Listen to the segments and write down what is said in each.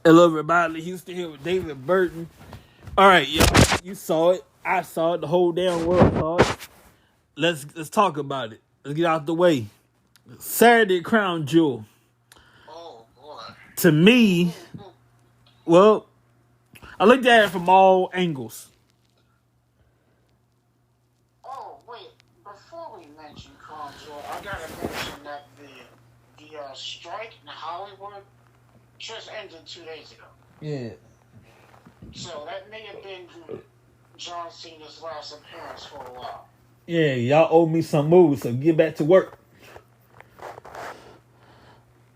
Hello, everybody. Houston here with David Burton. All right, y'all. You saw it. I saw it. The whole damn world saw it. Let's talk about it. Let's get out the way. Saturday Crown Jewel. Oh boy. To me, well, I looked at it from all angles. Oh wait. Before we mention Crown Jewel, I gotta mention that the strike in Hollywood just ended 2 days ago. Yeah. So that may have been John Cena's last appearance for a while. Yeah, y'all owe me some movies, so get back to work.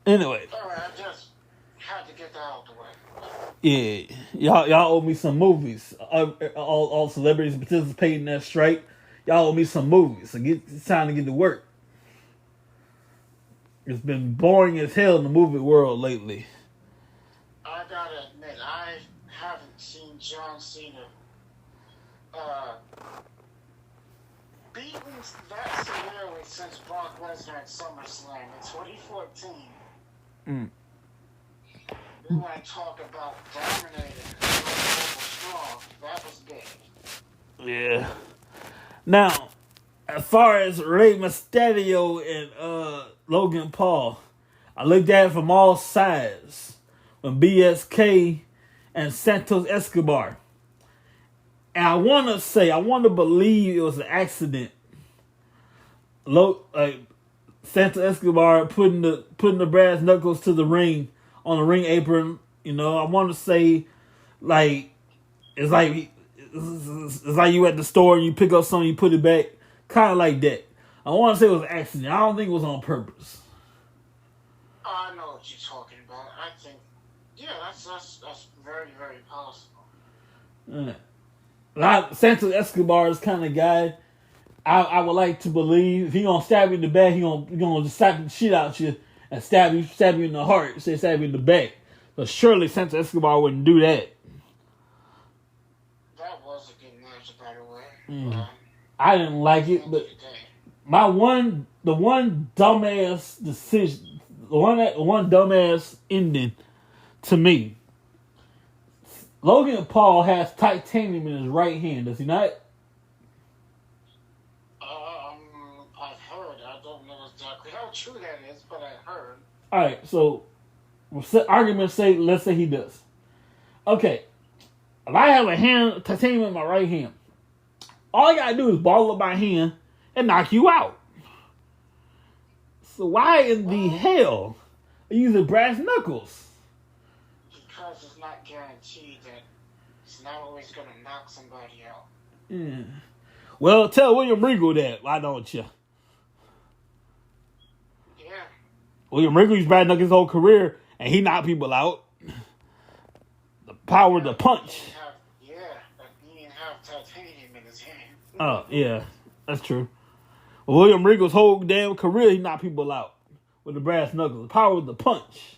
Anyway. Alright, I just had to get that out the way. Yeah, y'all owe me some movies. All celebrities participating in that strike. Y'all owe me some movies. So it's time to get to work. It's been boring as hell in the movie world lately. I gotta admit, I haven't seen John Cena beaten that severely since Brock Lesnar at SummerSlam in 2014. We want to talk about dominating strong. That was big. Yeah. Now, as far as Rey Mysterio and Logan Paul, I looked at it from all sides. From BSK and Santos Escobar. And I want to believe it was an accident. Santos Escobar putting the brass knuckles to the ring on the ring apron. You know, I want to say, it's like you at the store and you pick up something, you put it back, kind of like that. I want to say it was an accident. I don't think it was on purpose. I know what you're talking about. I think, yeah, that's very, very possible. Santos Escobar is kind of guy I would like to believe if he gonna stab you in the back, he gonna just slap the shit out you and stab you in the heart, stab you in the back. But surely Santos Escobar wouldn't do that. That was a good match, by the way. I didn't like it, but the one dumbass decision, the one dumbass ending to me. Logan Paul has titanium in his right hand, does he not? I've heard. I don't know exactly how true that is, but I heard. All right, so argument's sake, let's say he does. Okay, if I have a titanium in my right hand, all I gotta do is ball up my hand and knock you out. So why in the hell are you using brass knuckles? Because it's not guaranteed that it's not always going to knock somebody out. Yeah. Well, tell William Regal that, why don't you? Yeah. William Regal used brass knuckles his whole career, and he knocked people out. The power of the punch. He didn't have titanium in his hand. Oh, yeah, that's true. William Regal's whole damn career, he knocked people out with the brass knuckles. The power of the punch.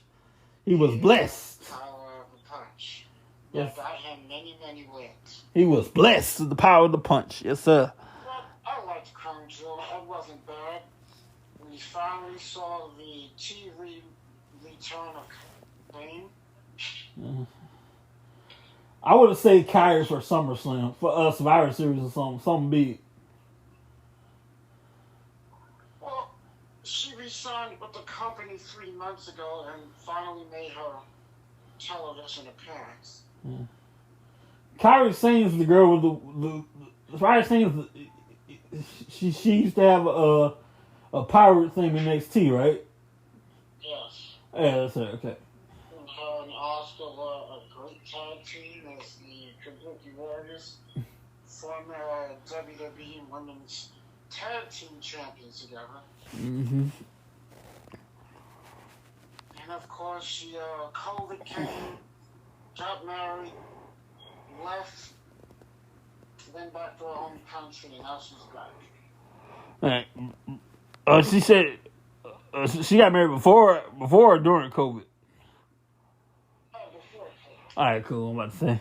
He was blessed. Power of the punch. Yes. That got him many, many wins. He was blessed with the power of the punch. Yes, sir. Well, I liked Crown Jewel. It wasn't bad. We finally saw the TV return of Kane. I would have said Kyrie for SummerSlam, for Survivor Series or something big. Well, she resigned with the company 3 months ago and finally made her television appearance. Kyrie Sane is the girl with the Kyrie Sane is she used to have a pirate thing in NXT, right? Yes. Yeah, that's her. Okay. And her and Oscar were a great tag team as the Kabuki Warriors, former WWE Women's Tag Team Champions together. Mm-hmm. And of course, she COVID came, got married, left, went back to her home country, and now she's back. Right. She said she got married before or during COVID. Before COVID. All right, cool. I'm about to say.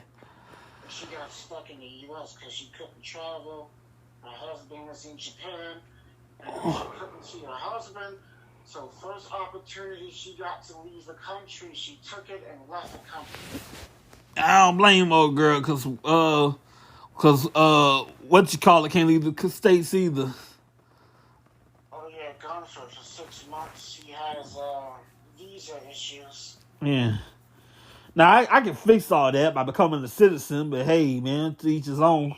She got stuck in the U.S. because she couldn't travel. Her husband was in Japan, and she couldn't see her husband. So first opportunity she got to leave the country, she took it and left the country. I don't blame old girl, cause what you call it can't leave the states either. Oh yeah, Gunther for 6 months. He has visa issues. Yeah. Now I can fix all that by becoming a citizen, but hey, man, to each his own.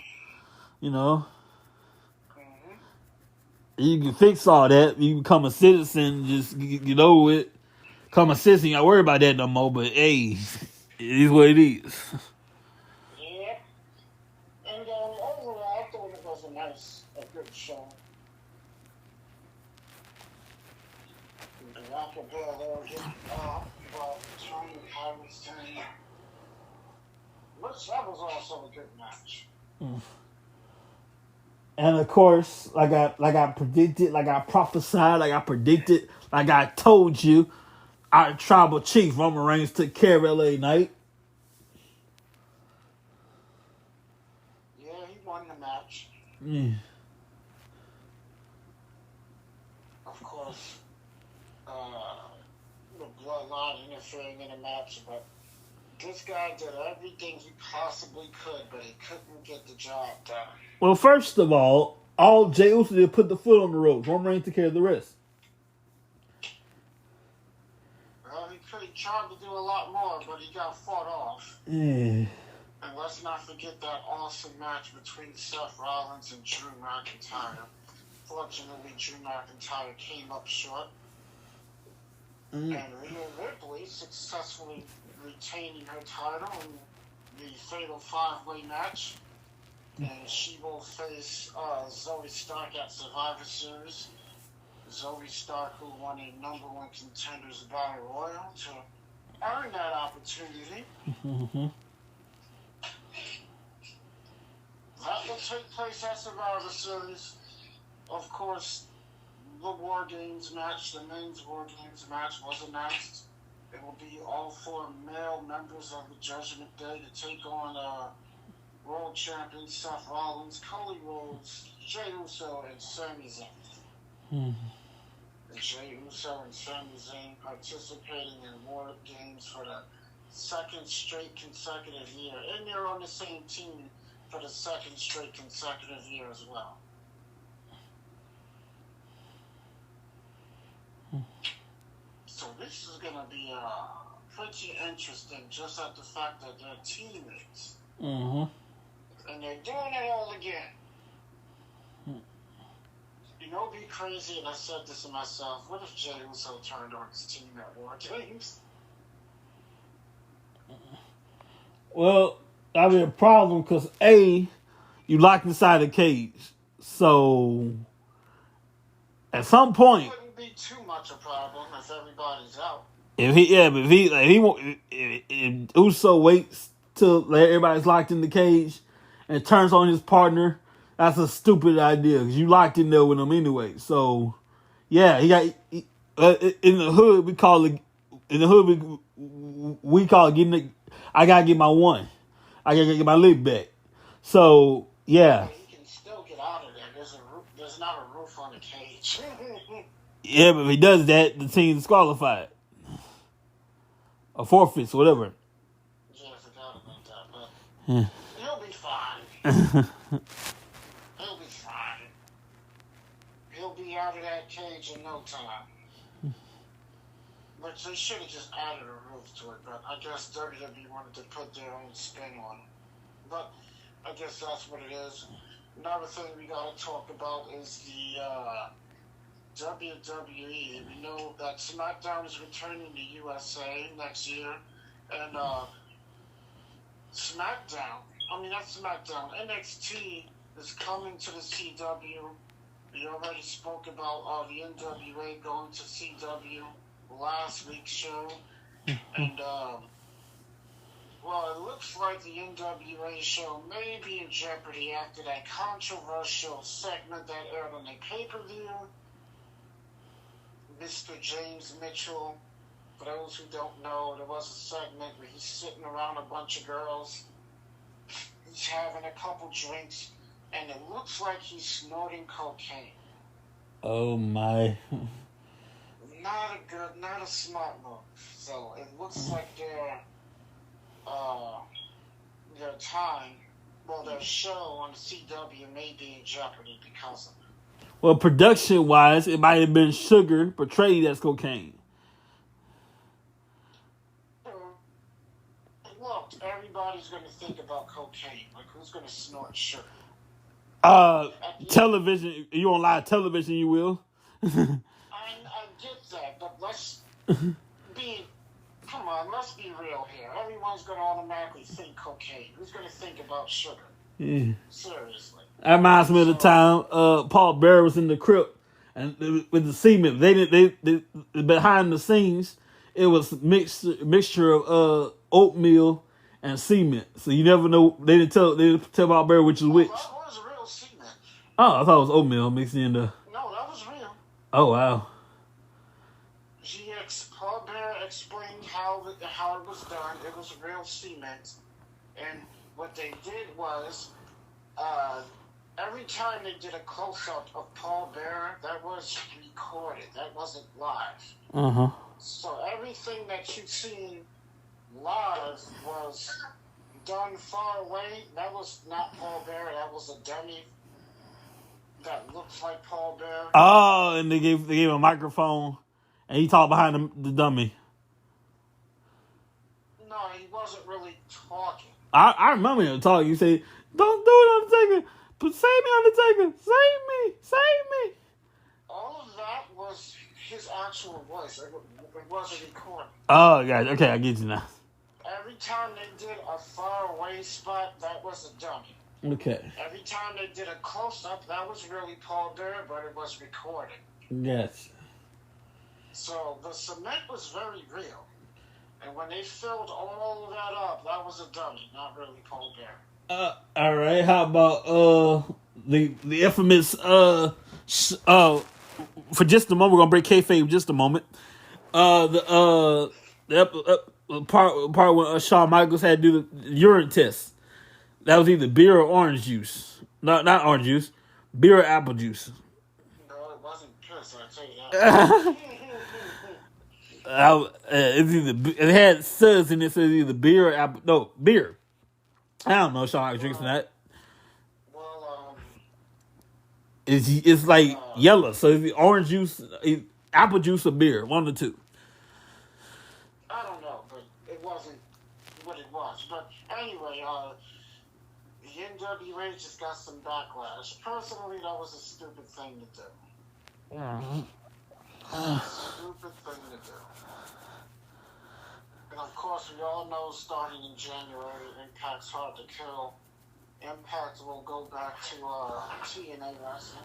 You know, you can fix all that. You become a citizen, just get over it. Become a citizen, you don't worry about that no more. But hey, it is what it is. Yeah. And overall, I thought it was a good show. Bianca Belair getting about Tony Harrison. Which that was also a good match. And of course, like I predicted, like I prophesied, like I predicted, like I told you, our tribal chief Roman Reigns took care of LA Knight. Yeah, he won the match. Yeah. Of course, the bloodline interfering in the match, but this guy did everything he possibly could, but he couldn't get the job done. Well, first of all Jey Uso did put the foot on the ropes. Roman Reigns took care of the rest. Well, he tried to do a lot more, but he got fought off. Yeah. And let's not forget that awesome match between Seth Rollins and Drew McIntyre. Fortunately, Drew McIntyre came up short. And Rhea Ripley successfully retaining her title in the Fatal 5-Way match. And she will face Zoe Stark at Survivor Series. Zoe Stark, who won a #1 Contenders Battle Royal to earn that opportunity. That will take place at Survivor Series. Of course, the War Games match, the men's War Games match was announced. It will be all 4 male members of the Judgment Day to take on World Champion Seth Rollins, Cody Rhodes, Jey Uso, and Sami Zayn. And Jey Uso and Sami Zayn participating in War Games for the 2nd straight consecutive year. And they're on the same team for the 2nd straight consecutive year as well. So this is going to be pretty interesting, just at the fact that they're teammates. And they're doing it all again. You know, it'd be crazy, and I said this to myself, what if Jey Uso turned on his team at War Games? Well, that'd be a problem because A, you locked inside the cage. So, at some point, It wouldn't be too much a problem if everybody's out. If Uso waits till everybody's locked in the cage and turns on his partner, that's a stupid idea because you locked in there with him anyway. So, yeah, he got in the hood. We call it getting it. I gotta get my one. I gotta get my leg back. So, yeah. You can still get out of there. There's not a roof on the cage. Yeah, but if he does that, the team's disqualified. Or forfeits, whatever. Yeah, I forgot about that, but he'll be fine. He'll be fine. He'll be out of that cage in no time. But they should have just added a roof to it, but I guess WWE wanted to put their own spin on it. But I guess that's what it is. Another thing we gotta talk about is the WWE. We know that SmackDown is returning to USA next year, and NXT is coming to the CW. We already spoke about the NWA going to CW last week's show, and well, it looks like the NWA show may be in jeopardy after that controversial segment that aired on the pay-per-view. Mr. James Mitchell, for those who don't know, there was a segment where he's sitting around a bunch of girls. He's having a couple drinks, and it looks like he's snorting cocaine. Oh my. not a smart move. So it looks like their time, well, their show on the CW may be in jeopardy because of it. Well, production-wise, it might have been Sugar portrayed as cocaine. Look, everybody's going to think about cocaine. Like, who's going to snort sugar? Television. You on live television, you will. I get that, but let's be real here. Everyone's going to automatically think cocaine. Who's going to think about sugar? Yeah. Seriously. That reminds me of the time Paul Bearer was in the crypt and with the semen. They behind the scenes, it was mixture of oatmeal and cement. So you never know. They didn't tell Paul Bearer which is which. That was real cement. Oh, I thought it was oatmeal mixed in the. No, that was real. Oh wow. Paul Bearer explained how it was done. It was real cement, and what they did was, every time they did a close-up of Paul Bearer, that was recorded. That wasn't live. So everything that you've seen live was done far away. That was not Paul Bearer. That was a dummy that looks like Paul Bearer. Oh, and they gave him a microphone, and he talked behind the dummy. No, he wasn't really talking. I remember him talking. You say, "Don't do it, Undertaker. But save me, Undertaker. Save me." All of that was his actual voice. It wasn't recorded. Oh, God. Okay, I get you now. Every time they did a far away spot, that was a dummy. Okay. Every time they did a close up, that was really Paul Bearer, but it was recorded. Yes. So the cement was very real. And when they filled all of that up, that was a dummy, not really Paul Bearer. All right. How about the infamous for just a moment, we're gonna break kayfabe just a moment. The part when Shawn Michaels had to do the urine test. That was either beer or orange juice. Not orange juice. Beer or apple juice. No, it wasn't piss, I'll tell you that. It's either it had suds in it, so it's either beer or apple. No, beer. I don't know. Shawn drinks from that. Well, it's like yellow. So it's orange juice, apple juice, or beer. One of the two. I don't know, but it wasn't what it was. But anyway, the NWA just got some backlash. Personally, that was a stupid thing to do. Stupid thing to do. And of course, we all know starting in January, Impact's hard to kill. Impact will go back to TNA wrestling.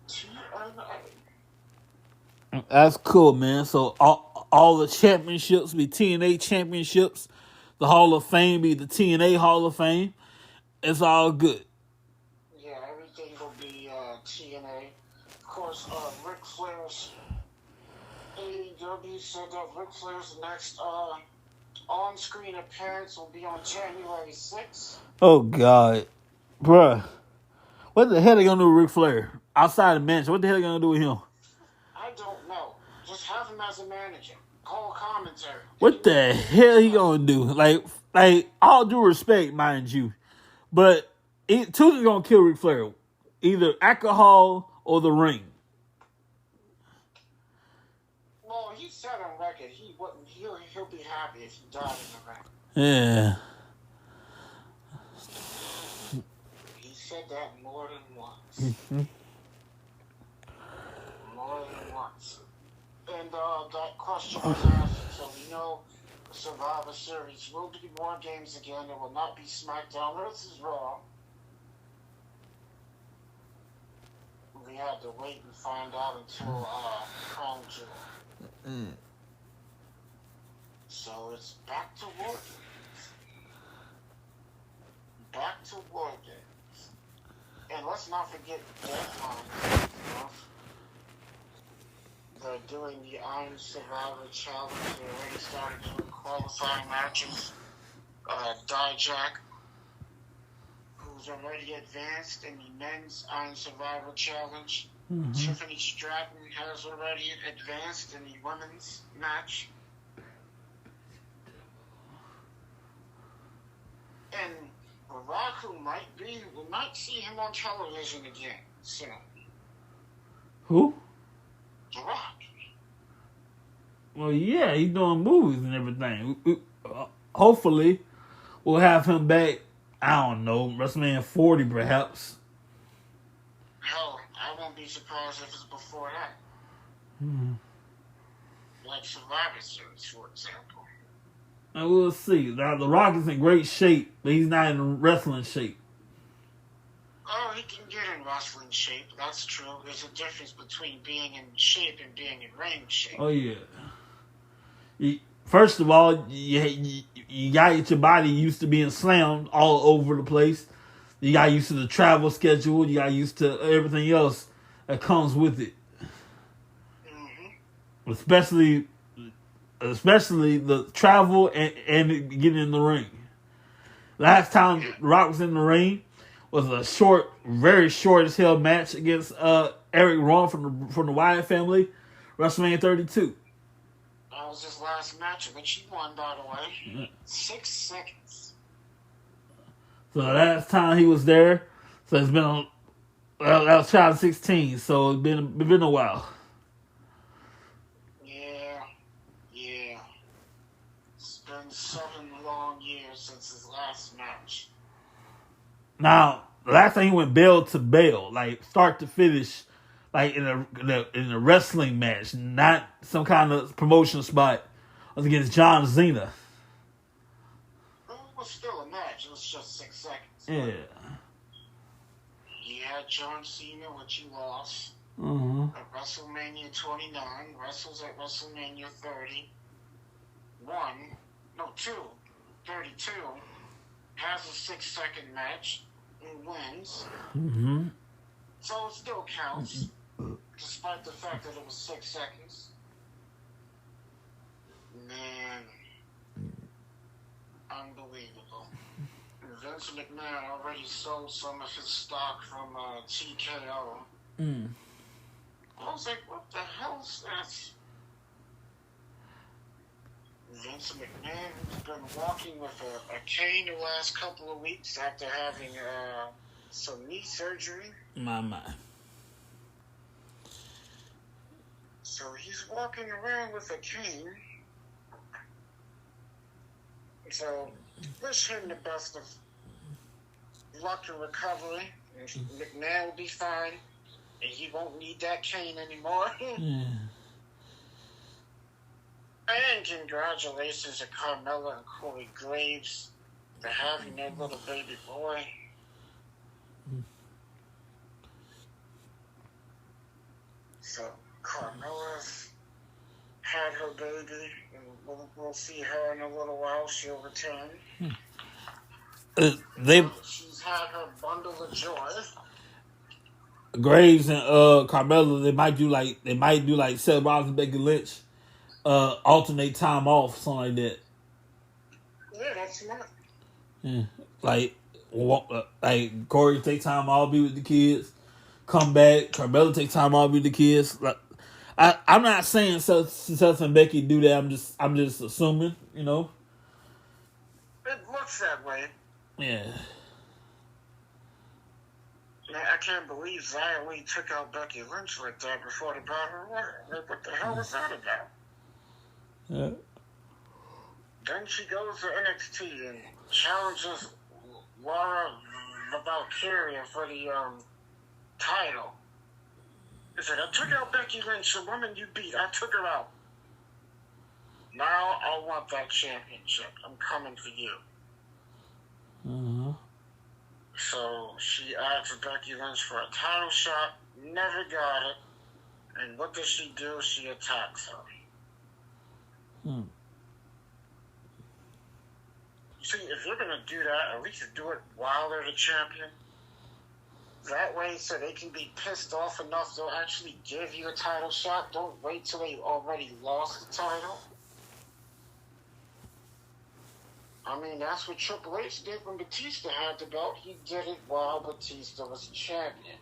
TNA. That's cool, man. So all the championships be TNA championships. The Hall of Fame be the TNA Hall of Fame. It's all good. Yeah, everything will be TNA. Of course, Ric Flair's AEW said that Ric Flair's next on-screen appearance will be on January 6th. Oh, God. Bruh. What the hell are they going to do with Ric Flair? Outside the match, what the hell are they going to do with him? I don't know. Just have him as a manager. Call commentary. What the hell he going to do? Like, all due respect, mind you. But two things going to kill Ric Flair. Either alcohol or the ring. Well, he said on record he wouldn't. He'll be happy if he died in the ring. Yeah. He said that more than once. More than once. And that question was asked, so we know the Survivor Series will be War Games again. It will not be SmackDown versus Raw. We had to wait and find out until Crown Jewel. So it's back to War Games. Back to War Games. And let's not forget Deadline. They're doing the Iron Survivor Challenge. They already started doing qualifying matches. Dijak, who who's already advanced in the Men's Iron Survivor Challenge. Mm-hmm. Tiffany Stratton has already advanced in the women's match. And Barack, we might see him on television again soon. Who? Barack. Well, yeah, he's doing movies and everything. Hopefully, we'll have him back. I don't know, WrestleMania 40 perhaps. Hell, I won't be surprised if it's before that. Hmm. Like Survivor Series, for example. And we'll see. Now, The Rock is in great shape, but he's not in wrestling shape. Oh, he can get in wrestling shape. That's true. There's a difference between being in shape and being in ring shape. Oh, yeah. First of all, you got to get your body used to being slammed all over the place. You got used to the travel schedule. You got used to everything else that comes with it. Mm-hmm. Especially the travel and getting in the ring. Last time Rock was in the ring was a short, very short as hell match against Eric Rowan from the Wyatt family, WrestleMania 32. That was his last match, which he won, by the way. Yeah. 6 seconds. So last time he was there, so it's been that was 2016, so it's been a while. Yeah. It's been 7 long years since his last match. Now, the last time he went bell to bell, like start to finish, like in a wrestling match, not some kind of promotion spot, was against John Cena. Well, it was still a match. It was just 6 seconds. Yeah. He had John Cena, which he lost. Uh-huh. At WrestleMania 29, wrestles at WrestleMania 32, has a 6-second match and wins. Mm-hmm. So it still counts, despite the fact that it was 6 seconds. Man, unbelievable. Vince McMahon already sold some of his stock from TKO. Mm. I was like, what the hell is that? Vince McMahon has been walking with a cane the last couple of weeks after having some knee surgery. My. So he's walking around with a cane. So wish him the best of luck and recovery. McMahon will be fine. And he won't need that cane anymore. Yeah. And congratulations to Carmella and Corey Graves for having their little baby boy. So Carmella's had her baby, and we'll see her in a little while. She'll return. She's had her bundle of joy. Graves and Carmella, they might do like Seth Rollins and Becky Lynch, alternate time off, something like that. Yeah, that's smart. Yeah, like Corey take time off, be with the kids, come back. Carmella take time off, be with the kids. Like, I'm not saying Seth and Becky do that. I'm just assuming, you know. It looks that way. Yeah. Man, I can't believe Xia Li took out Becky Lynch like that before the Battle Royal. Like, what the hell was that about? Yeah. Then she goes to NXT and challenges Laura Valkyria for the title. He said, I took out Becky Lynch, the woman you beat. I took her out. Now I want that championship. I'm coming for you. Uh-huh. So she asked Becky Lynch for a title shot, never got it. And what does she do? She attacks her. Hmm. See, if you're going to do that, at least do it while they're the champion. That way, so they can be pissed off enough they'll actually give you a title shot. Don't wait till they already lost the title. I mean, that's what Triple H did when Batista had the belt. He did it while Batista was champion.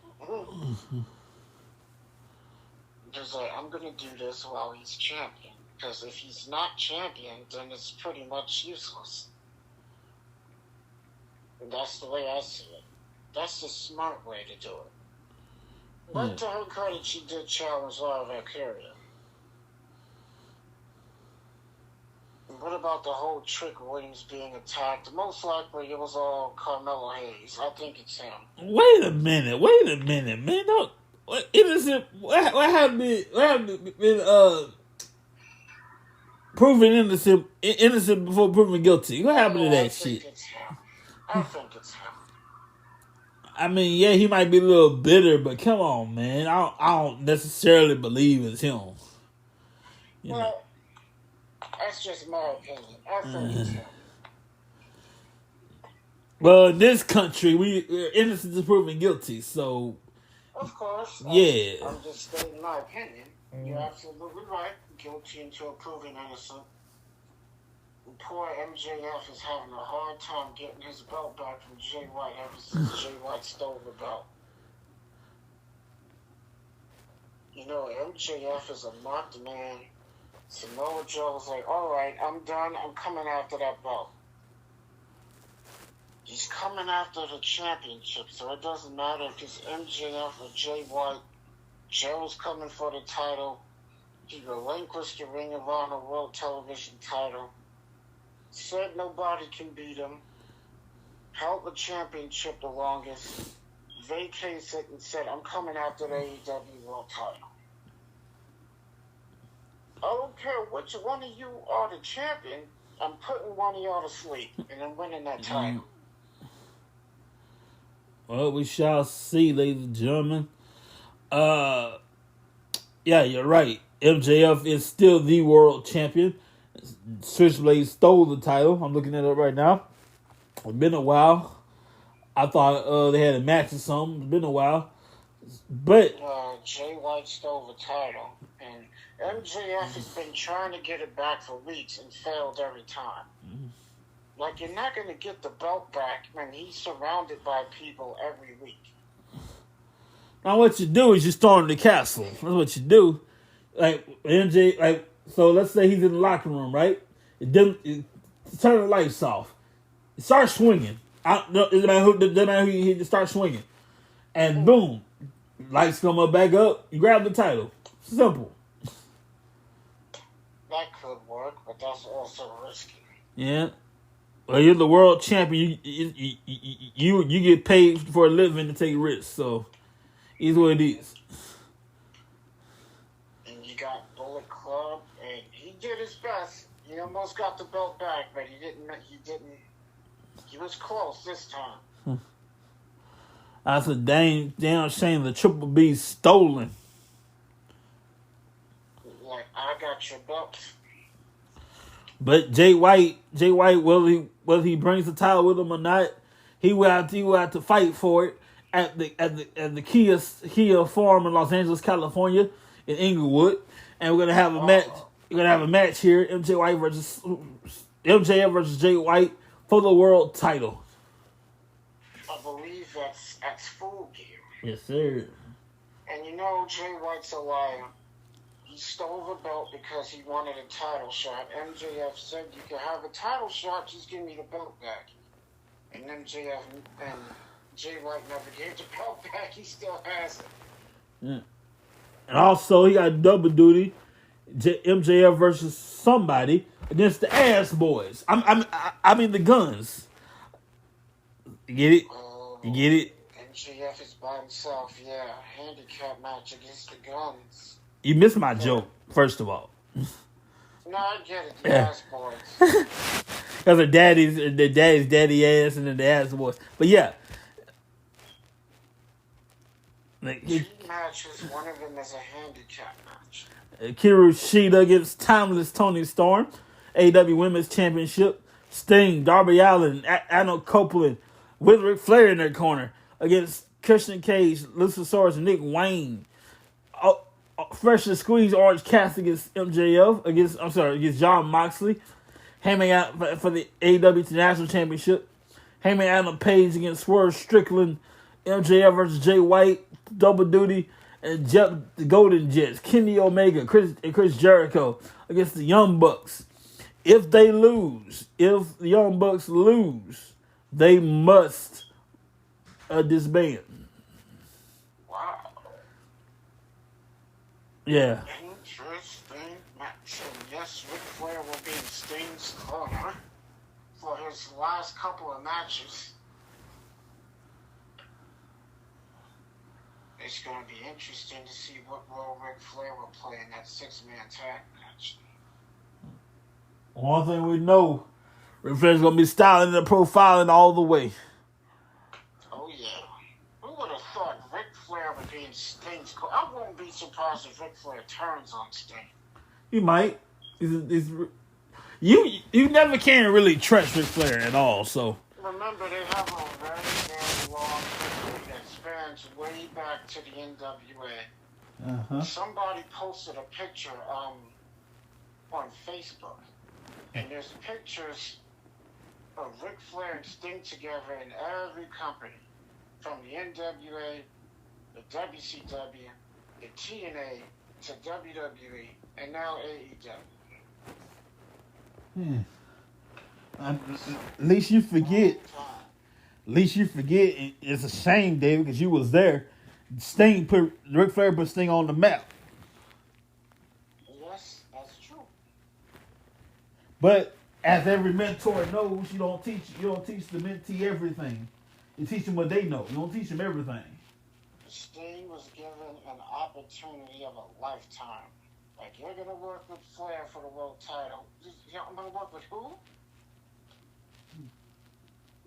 Just like, I'm going to do this while he's champion. Because if he's not champion, then it's pretty much useless. And that's the way I see it. That's the smart way to do it. But to her credit, she did challenge Laura Valkyria. What about the whole Trick Williams being attacked? Most likely it was all Carmelo Hayes. I think it's him. Wait a minute, man. Don't, what innocent? What happened? What happened? Proven innocent before proven guilty. What happened to that shit? I think it's him. I mean, yeah, he might be a little bitter, but come on, man. I don't necessarily believe it's him. Well, that's just my opinion. I think it's him. Well, in this country, we're innocent is proven guilty, so... Of course. Yeah. I'm just stating my opinion. You're absolutely right. Guilty until proven innocent. Poor MJF is having a hard time getting his belt back from Jay White ever since Jay White stole the belt. You know, MJF is a mocked man. Samoa Joe's like, alright, I'm done. I'm coming after that belt. He's coming after the championship, so it doesn't matter if it's MJF or Jay White. Joe's coming for the title. He relinquished the Ring of Honor World Television title. Said nobody can beat him. Held the championship the longest. Vacates it and said, I'm coming after the AEW World title. I don't care which one of you are the champion. I'm putting one of y'all to sleep and I'm winning that title. Well, we shall see, ladies and gentlemen. Yeah, you're right. MJF is still the world champion. Switchblade stole the title. I'm looking at it right now. It's been a while. I thought they had a match or something. It's been a while. But Jay White stole the title. And MJF has been trying to get it back for weeks and failed every time. Like, you're not going to get the belt back when he's surrounded by people every week. Now what you do is you storm the castle. That's what you do. Like, MJ, like, so let's say he's in the locker room, right? It turn the lights off. It starts swinging. It doesn't matter who he starts swinging. And boom, lights come up back up. You grab the title. Simple. That could work, but that's also risky. Yeah. Well, you're the world champion. You get paid for a living to take risks. So, it's what it is. And you got Bullet Club, and he did his best. He almost got the belt back, but he didn't. He was close this time. That's a damn shame the Triple B stolen. Like, I got your belt. But Jay White, whether he brings the title with him or not, he will have to fight for it at the Kia Farm in Los Angeles, California, in Inglewood, and we're gonna have a match. We're gonna have a match here: MJF versus Jay White for the world title. I believe that's Full Gear. Yes, sir. And you know Jay White's a liar. He stole the belt because he wanted a title shot. MJF said, you can have a title shot, just give me the belt back. And MJF and Jay White never gave the belt back. He still has it. Yeah. And also, he got double duty. MJF versus somebody against the Ass Boys. I mean the Guns. You get it? You get it? MJF is by himself, yeah. Handicap match against the Guns. You missed my joke, first of all. No, I get it. The Ass Boys. Because their daddy's daddy ass and then the Ass Boys. But yeah. Like, 2 matches, one of them is a handicap match. Hikaru Shida against Timeless Tony Storm. AEW Women's Championship. Sting, Darby Allin, Anna Copeland with Ric Flair in their corner against Christian Cage, Luchasaurus, and Nick Wayne. Fresh and Squeezed Orange Cassidy against against Jon Moxley. Heyman out for the AEW International Championship. Heyman Adam Page against Swerve Strickland. MJF versus Jay White. Double duty. And the Golden Jets. Kenny Omega and Chris Jericho against the Young Bucks. If the Young Bucks lose, they must disband. Wow. Yeah. Interesting match. And yes, Ric Flair will be in Sting's corner for his last couple of matches. It's going to be interesting to see what role Ric Flair will play in that 6-man tag match. One thing we know, Ric Flair's going to be styling and profiling all the way. Oh, yeah. Who would have thought Ric Flair would be in Sting's corner? I won't be surprised if Ric Flair turns on Sting. He might. You never can really trust Ric Flair at all, so. Remember, they have a very, very long history that spans way back to the NWA. Uh-huh. Somebody posted a picture on Facebook. And there's pictures of Ric Flair and Sting together in every company. From the NWA, the WCW, the TNA, to WWE, and now AEW. At least you forget. It's a shame, David, because you was there. Ric Flair put Sting on the map. Yes, that's true. But as every mentor knows, you don't teach the mentee everything. You teach them what they know. You don't teach them everything. Sting was given an opportunity of a lifetime. Like, you're gonna work with Flair for the world title. I'm gonna work with who?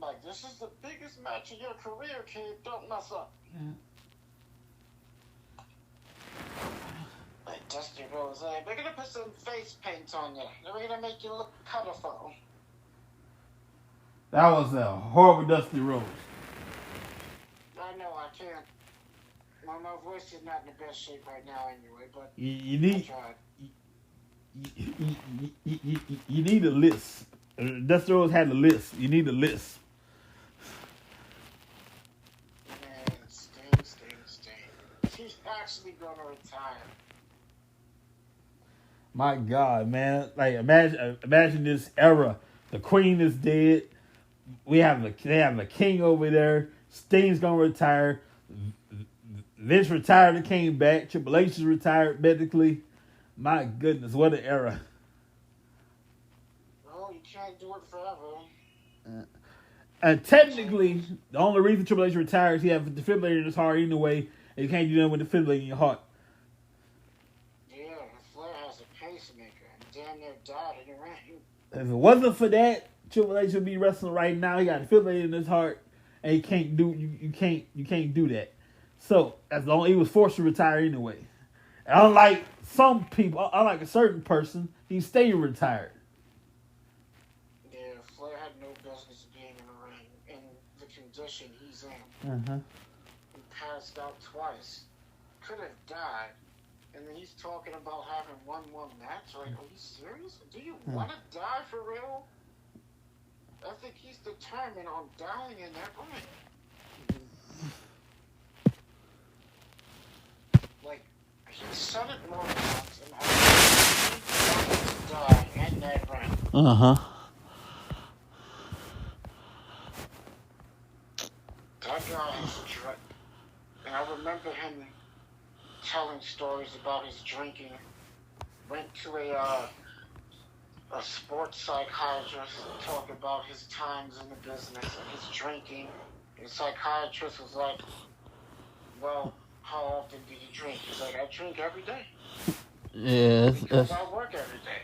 Like, this is the biggest match of your career, kid. Don't mess up. Yeah. Like Dusty Rose, we're gonna put some face paint on you. We're gonna make you look colorful. That was a horrible Dusty Rose. I know, I can't. My voice is not in the best shape right now anyway, but you need. I tried. You need a list. Dusty Rose had a list. You need a list. Man, Sting. He's actually gonna retire. My God, man! Like imagine this era. The Queen is dead. They have a king over there. Sting's gonna retire. Vince retired and came back. Triple H is retired medically. My goodness, what an era! Well, you can't do it forever. And technically, the only reason Triple H retires, he has a defibrillator in his heart anyway, and you can't do nothing with defibrillator in your heart. Yeah, Flair has a pacemaker and damn near died in the ring. If it wasn't for that, Triple H would be wrestling right now. He got a defibrillator in his heart, and he can't do you can't do that. So as long he was forced to retire anyway. And unlike some people, unlike a certain person, he stayed retired. Yeah, Flair had no business being in the ring in the condition he's in. He passed out twice. Could have died. And then he's talking about having one more match. Like, are you serious? Do you want to die for real? I think he's determined on dying in that ring. Like, he said it more than once, and I think he wanted to die in that ring. That guy is a drug. And I remember him telling stories about his drinking. Went to a sports psychiatrist to talk about his times in the business and his drinking. And the psychiatrist was like, well, how often do you drink? He's like, I drink every day. Yeah, because I work every day.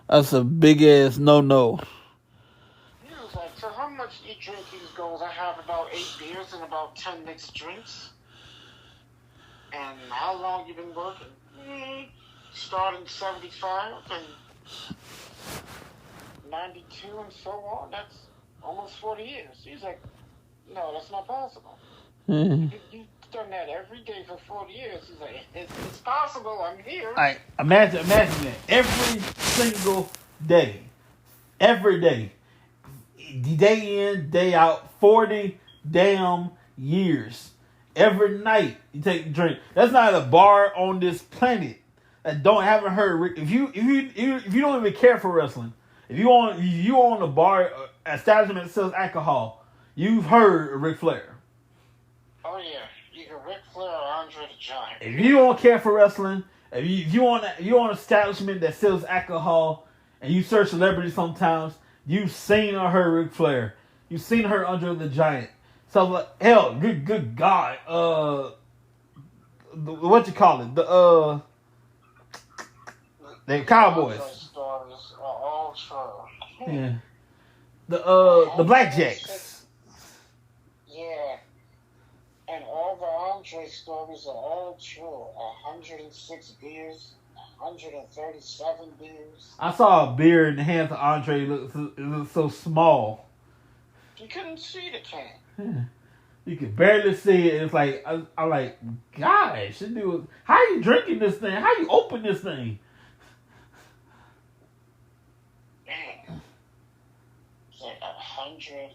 That's a big ass no. He was like, so how much do you drink? He goes, I have about 8 beers and about 10 mixed drinks. And how long you been working? Starting 75 and 92 and so on. That's almost 40 years. He's like, no, that's not possible. You've done that every day for 40 years. He's like, it's possible. I'm here. Imagine that every single day every day, day in, day out, 40 damn years. Every night you take a drink. That's not a bar on this planet that haven't heard. If you don't even care for wrestling, if you on a bar establishment that sells alcohol, you've heard of Ric Flair. Oh yeah, either Ric Flair or Andre the Giant. If you don't care for wrestling, if you on an establishment that sells alcohol and you search celebrities sometimes, you've seen or heard Ric Flair. You've seen her Andre the Giant. So like, hell, good God, what you call it? The Cowboys. Stories are all true. Yeah. The Blackjacks. Yeah. And all the Andre stories are all true. 106 beers, 137 beers. I saw a beer in the hands of Andre. It looked so small. You couldn't see the can. Yeah. You could barely see it. It's like I'm like, gosh, dude, how you drinking this thing? How you open this thing? Man, it's like 100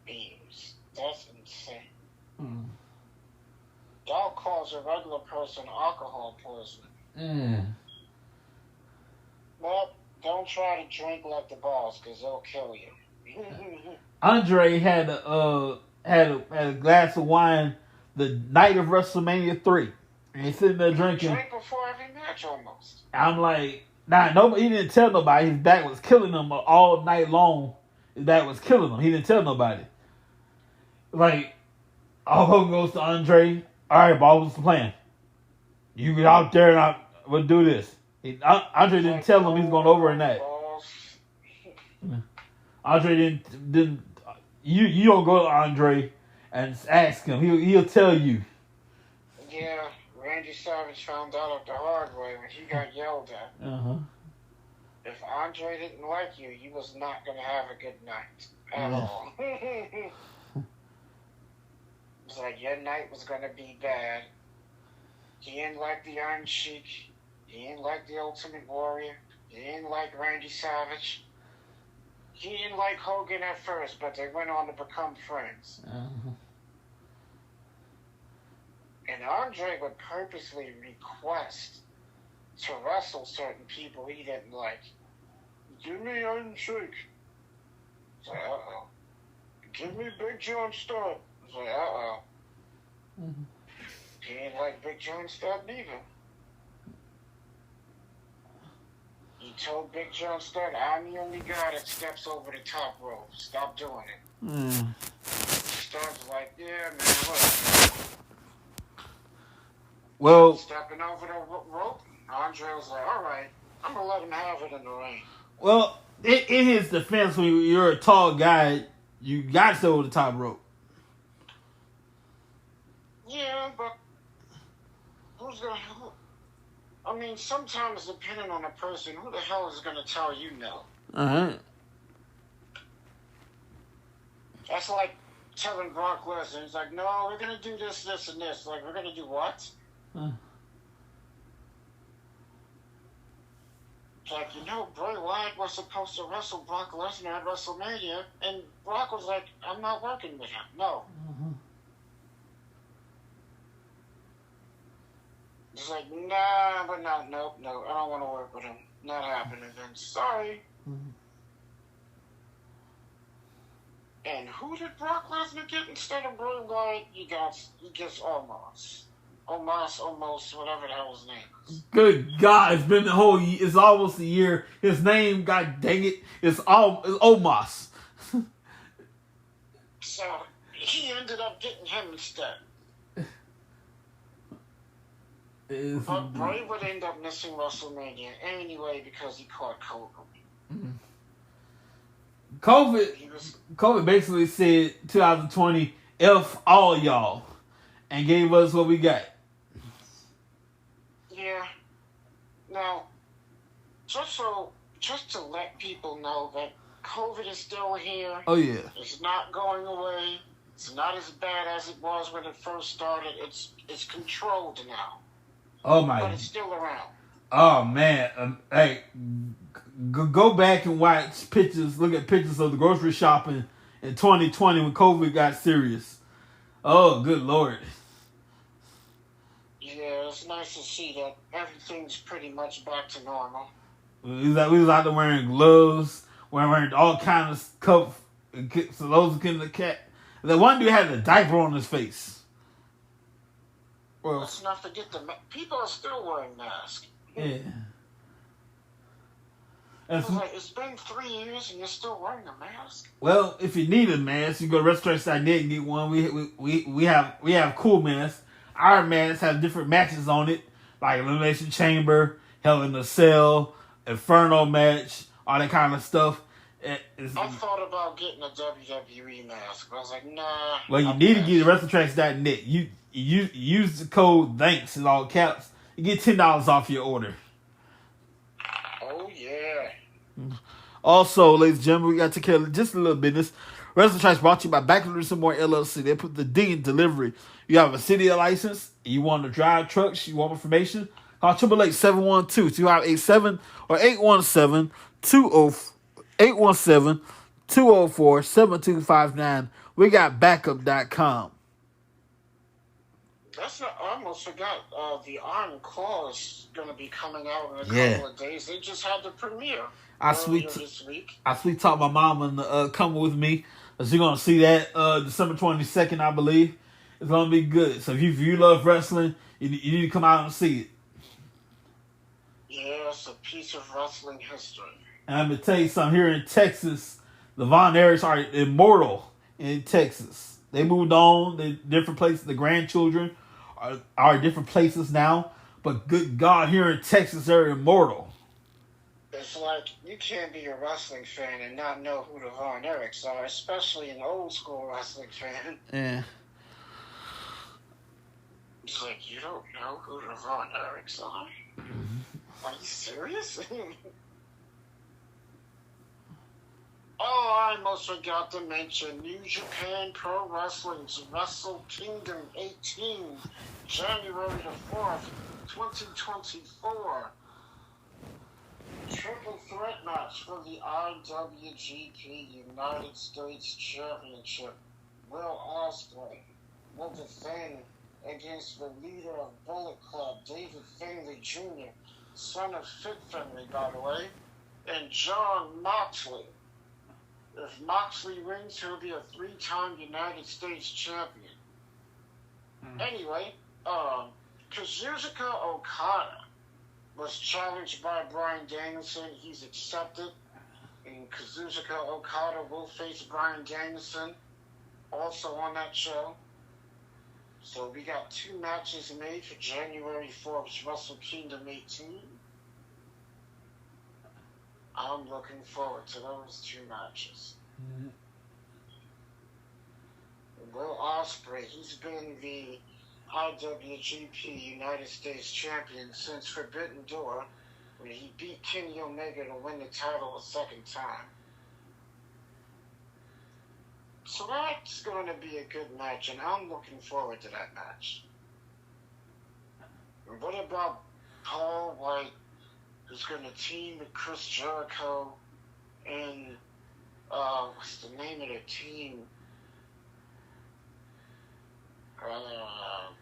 beers. That's insane. Dog calls a regular person alcohol poisoning. Well, don't try to drink like the boss, because they'll kill you. Andre had a glass of wine the night of WrestleMania 3, and he's sitting there drinking. Drank before every match almost. I'm like, nobody. He didn't tell nobody. His back was killing him all night long. His back was killing him. He didn't tell nobody. Like, all Hogan goes to Andre. All right, boss, what's the plan? You get out there and we'll do this. Andre didn't tell him he's going over in that. Andre didn't. You don't go to Andre and ask him. He'll tell you. Yeah, Randy Savage found out the hard way when he got yelled at. If Andre didn't like you, you was not going to have a good night at all. It's like your night was going to be bad. He didn't like the Iron Sheik. He didn't like the Ultimate Warrior. He didn't like Randy Savage. He didn't like Hogan at first, but they went on to become friends. And Andre would purposely request to wrestle certain people he didn't like. Give me Iron Sheik. It's like, uh-oh. Give me Big John Studd. It's like, uh-oh. He didn't like Big John Studd neither. He told Big John Studd, I'm the only guy that steps over the top rope. Stop doing it. Studd's like, yeah, man, what? Well, stepping over the rope, Andre was like, all right, I'm going to let him have it in the ring. Well, in his defense, when you're a tall guy, you got to step over the top rope. Yeah, but who's going to... I mean, sometimes depending on the person, who the hell is going to tell you no? That's like telling Brock Lesnar, he's like, no, we're going to do this, this, and this. Like, we're going to do what? It's like, Bray Wyatt was supposed to wrestle Brock Lesnar at WrestleMania, and Brock was like, I'm not working with him. No. He's like, nah, but no, I don't want to work with him. Not happening, Vince. Sorry. And who did Brock Lesnar get instead of Bray Wyatt? He gets Omos. Omos, whatever the hell his name is. Good God, it's almost a year. His name, God dang it, it's Omos. So, he ended up getting him instead. But Bray would end up missing WrestleMania anyway because he caught COVID. COVID basically said 2020, F all y'all, and gave us what we got. Yeah. Now, just to let people know that COVID is still here. Oh yeah. It's not going away. It's not as bad as it was when it first started. It's controlled now. Oh my! But it's still around. Oh man, hey, go back and watch pictures. Look at pictures of the grocery shopping in 2020 when COVID got serious. Oh, good lord. Yeah, it's nice to see that everything's pretty much back to normal. We was out there wearing gloves, wearing all kinds of cup. So those getting the cat. The one dude had a diaper on his face. Well, let's not forget people are still wearing masks. Yeah. It's been 3 years and you're still wearing a mask. Well, if you need a mask, you go to restaurants.net and get one. We have cool masks. Our masks have different matches on it, like Elimination Chamber, Hell in a Cell, Inferno match, all that kind of stuff. I thought about getting a WWE mask, but I was like, nah. Well, you need to get WrestlingTracks.net. You use the code THANKS in all caps. You get $10 off your order. Oh yeah. Also, ladies and gentlemen, we got to take care of just a little business. Wrestling Tracks brought to you by Backward Some More LLC. They put the D in delivery. You have a city license, you want to drive trucks, you want information, call 888-712-2587 or 817-204-7259. We got backup.com. I almost forgot. The Iron Claw is going to be coming out in a couple of days. They just had the premiere this week. I sweet talk my mom and coming with me. So you're going to see that December 22nd, I believe. It's going to be good. So if you love wrestling, you need to come out and see it. Yeah, it's a piece of wrestling history. And I'm going to tell you something. Here in Texas, the Von Erichs are immortal in Texas. They moved on. They're different places. The grandchildren are different places now. But good God, here in Texas, they're immortal. It's like you can't be a wrestling fan and not know who the Von Erichs are, especially an old school wrestling fan. Yeah. It's like, you don't know who the Von Erichs are? Mm-hmm. Are you serious? Oh, I almost forgot to mention New Japan Pro Wrestling's Wrestle Kingdom 18, January the 4th, 2024. Triple threat match for the IWGP United States Championship. Will Ospreay will defend against the leader of Bullet Club, David Finlay Jr., son of Fit Finlay, by the way, and John Moxley. If Moxley wins, he'll be a 3-time United States champion. Anyway, Kazuchika Okada was challenged by Bryan Danielson. He's accepted. And Kazuchika Okada will face Bryan Danielson also on that show. So we got 2 matches made for January 4th, Wrestle Kingdom 18. I'm looking forward to those 2 matches. Mm-hmm. Will Ospreay, he's been the IWGP United States champion since Forbidden Door, when he beat Kenny Omega to win the title a second time. So that's going to be a good match, and I'm looking forward to that match. And what about Paul White, who's going to team with Chris Jericho and, what's the name of the team?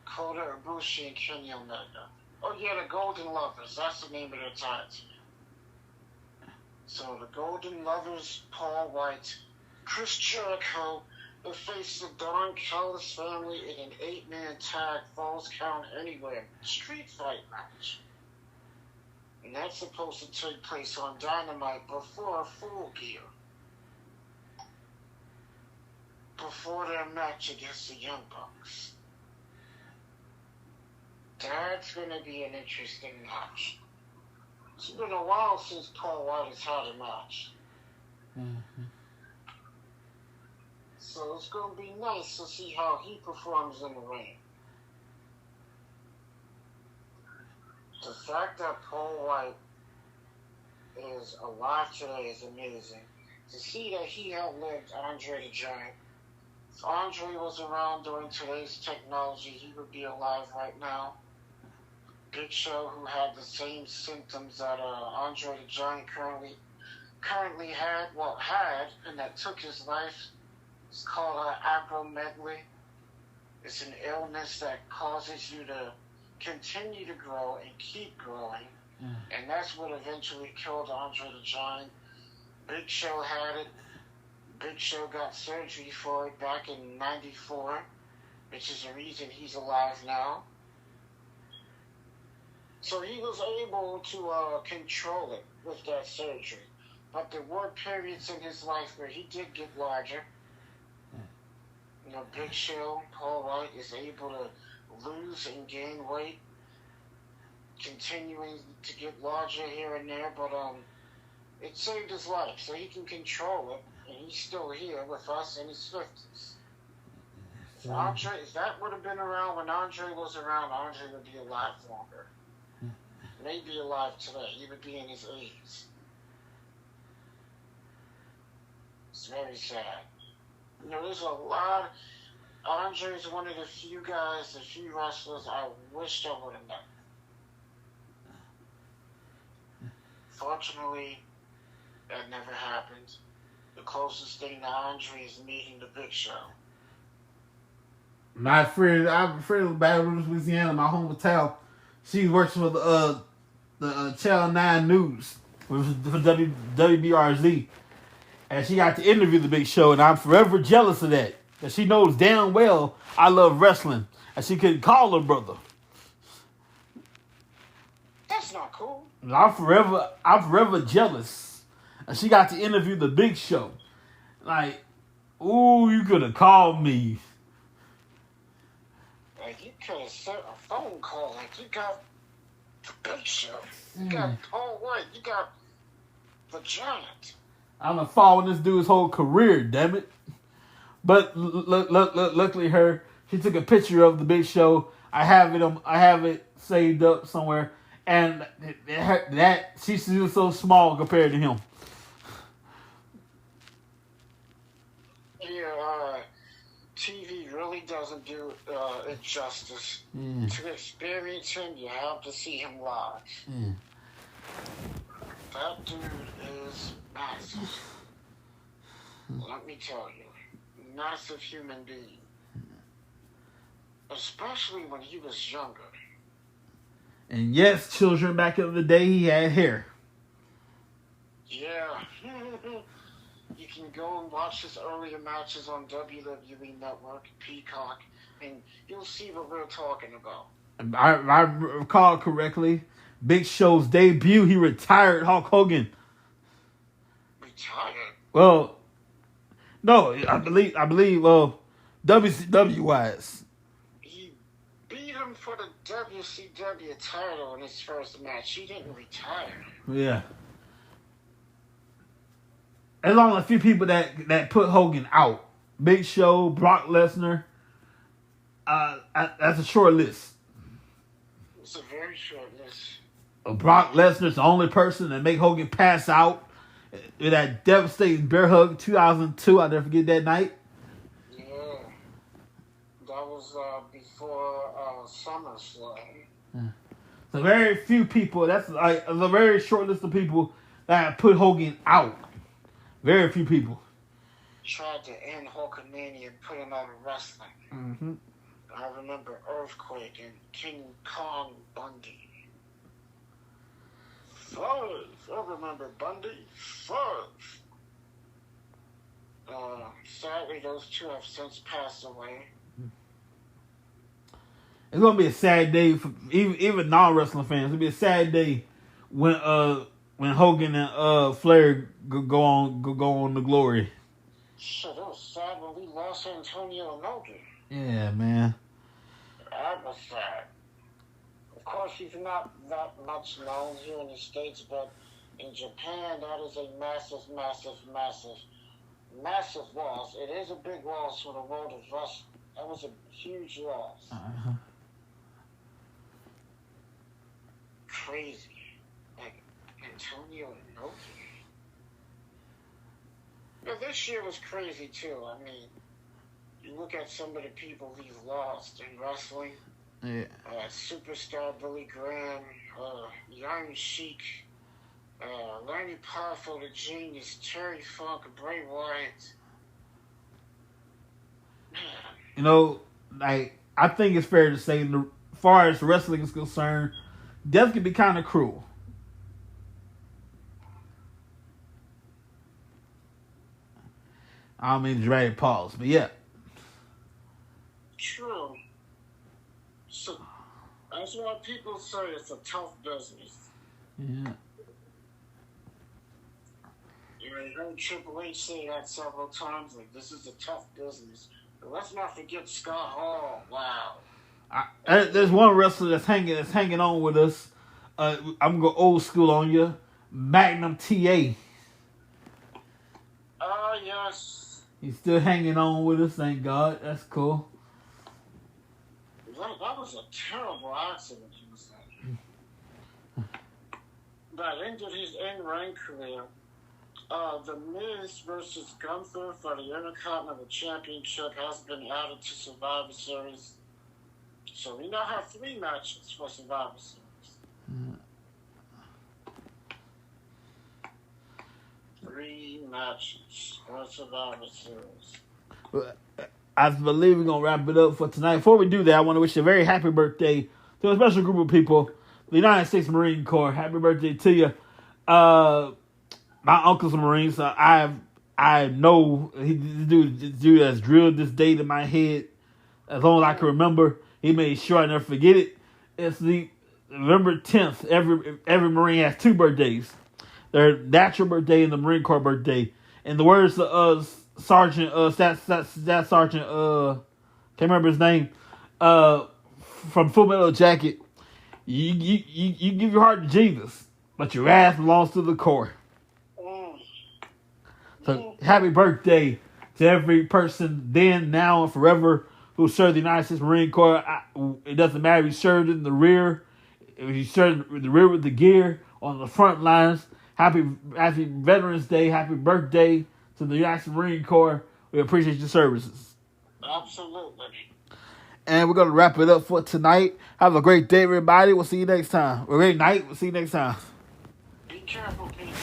Kota Ibushi and Kenny Omega. Oh yeah, the Golden Lovers. That's the name of their tag team. So the Golden Lovers, Paul White, Chris Jericho will face the Don Callis family in an 8-man tag Falls Count Anywhere street fight match. And that's supposed to take place on Dynamite before Full Gear. Before their match against the Young Bucks. That's going to be an interesting match. It's been a while since Paul White has had a match. Mm-hmm. So it's going to be nice to see how he performs in the ring. The fact that Paul White is alive today is amazing. To see that he outlived Andre the Giant. If Andre was around during today's technology, he would be alive right now. Big Show, who had the same symptoms that Andre the Giant currently had, and that took his life. It's called acromegaly. It's an illness that causes you to continue to grow and keep growing. And that's what eventually killed Andre the Giant. Big Show had it. Big Show got surgery for it back in '94, which is the reason he's alive now. So he was able to control it with that surgery. But there were periods in his life where he did get larger. You know, Big Show, Paul White, is able to lose and gain weight, continuing to get larger here and there, but it saved his life, so he can control it, and he's still here with us in his 50s. So Andre, if that would have been around when Andre was around, Andre would be alive longer. Maybe alive today. He would be in his 80s. It's very sad. You know, there's a lot. Andre's one of the few wrestlers I wished I would have met. Fortunately, that never happened. The closest thing to Andre is meeting the Big Show. I'm a friend of Baton Rouge, Louisiana, my hometown. She works for the Channel 9 News for WBRZ. And she got to interview the Big Show, and I'm forever jealous of that. And she knows damn well I love wrestling, and she couldn't call her brother. That's not cool. And I'm forever jealous. And she got to interview the Big Show. Like, ooh, you could have called me. Like, you could have set a phone call. Like, you got the Big Show. You got Paul White. You got the Giant. I'm gonna follow this dude's whole career, damn it. But luckily, she took a picture of the Big Show. I have it saved up somewhere, and that she's still so small compared to him. Yeah, TV really doesn't do it justice. To experience him, you have to see him live. That dude is massive. Let me tell you, massive human being. Especially when he was younger. And yes, children, back in the day, he had hair. Yeah. You can go and watch his earlier matches on WWE Network, Peacock, and you'll see what we're talking about. I recall correctly, Big Show's debut, he retired Hulk Hogan. Retired? Well, no, I believe WCW wise. He beat him for the WCW title in his first match. He didn't retire. Yeah. There's only a few people that put Hogan out. Big Show, Brock Lesnar. That's a short list. It's a very short list. Brock Lesnar's the only person that make Hogan pass out with that devastating bear hug 2002. I'll never forget that night. Yeah. That was before SummerSlam. So very few people. That's like a very short list of people that put Hogan out. Very few people. Tried to end Hulkamania and put him out of wrestling. Mm-hmm. I remember Earthquake and King Kong Bundy. Five. I remember Bundy. Five. Sadly, those two have since passed away. It's gonna be a sad day for even non-wrestling fans. It'll be a sad day when Hogan and Flair go on the glory. Shit, it was sad when we lost Antonio Inoki. Yeah, man. That was sad. Of course, he's not that much known here in the States, but in Japan, that is a massive, massive, massive, massive loss. It is a big loss for the world of wrestling. That was a huge loss. Uh-huh. Crazy. Like, Antonio Inoki. Now, this year was crazy, too. I mean, you look at some of the people we've lost in wrestling. Yeah. Superstar Billy Graham, Young Sheik, Lanny Powerful, the Genius, Terry Funk, Bray Wyatt. You know, like, I think it's fair to say, as far as wrestling is concerned, death can be kind of cruel. I don't mean to drag pause, but yeah. True. So, that's why people say it's a tough business. Yeah. You heard Triple H say that several times, like, this is a tough business. But let's not forget Scott Hall. Wow. There's one wrestler that's hanging on with us. I'm gonna go old school on you. Magnum TA. Oh, yes. He's still hanging on with us, thank God. That's cool. That was a terrible accident he was in. That ended his in-ring career. The Miz versus Gunther for the Intercontinental Championship has been added to Survivor Series. So we now have 3 matches for Survivor Series. 3 matches for Survivor Series. I believe we're going to wrap it up for tonight. Before we do that, I want to wish you a very happy birthday to a special group of people, the United States Marine Corps. Happy birthday to you. My uncle's a Marine, so I know this dude has drilled this date in my head as long as I can remember. He made sure I never forget it. It's the November 10th. Every Marine has 2 birthdays. Their natural birthday and the Marine Corps birthday. In the words of Sergeant, Staff Sergeant, can't remember his name, from Full Metal Jacket, you give your heart to Jesus, but your ass belongs to the Corps. So happy birthday to every person then, now, and forever who served the United States Marine Corps. It doesn't matter if you served in the rear, if you served in the rear with the gear, on the front lines. Happy Veterans Day. Happy birthday to the United States Marine Corps. We appreciate your services. Absolutely. And we're going to wrap it up for tonight. Have a great day, everybody. We'll see you next time. A great night. We'll see you next time. Be careful, people.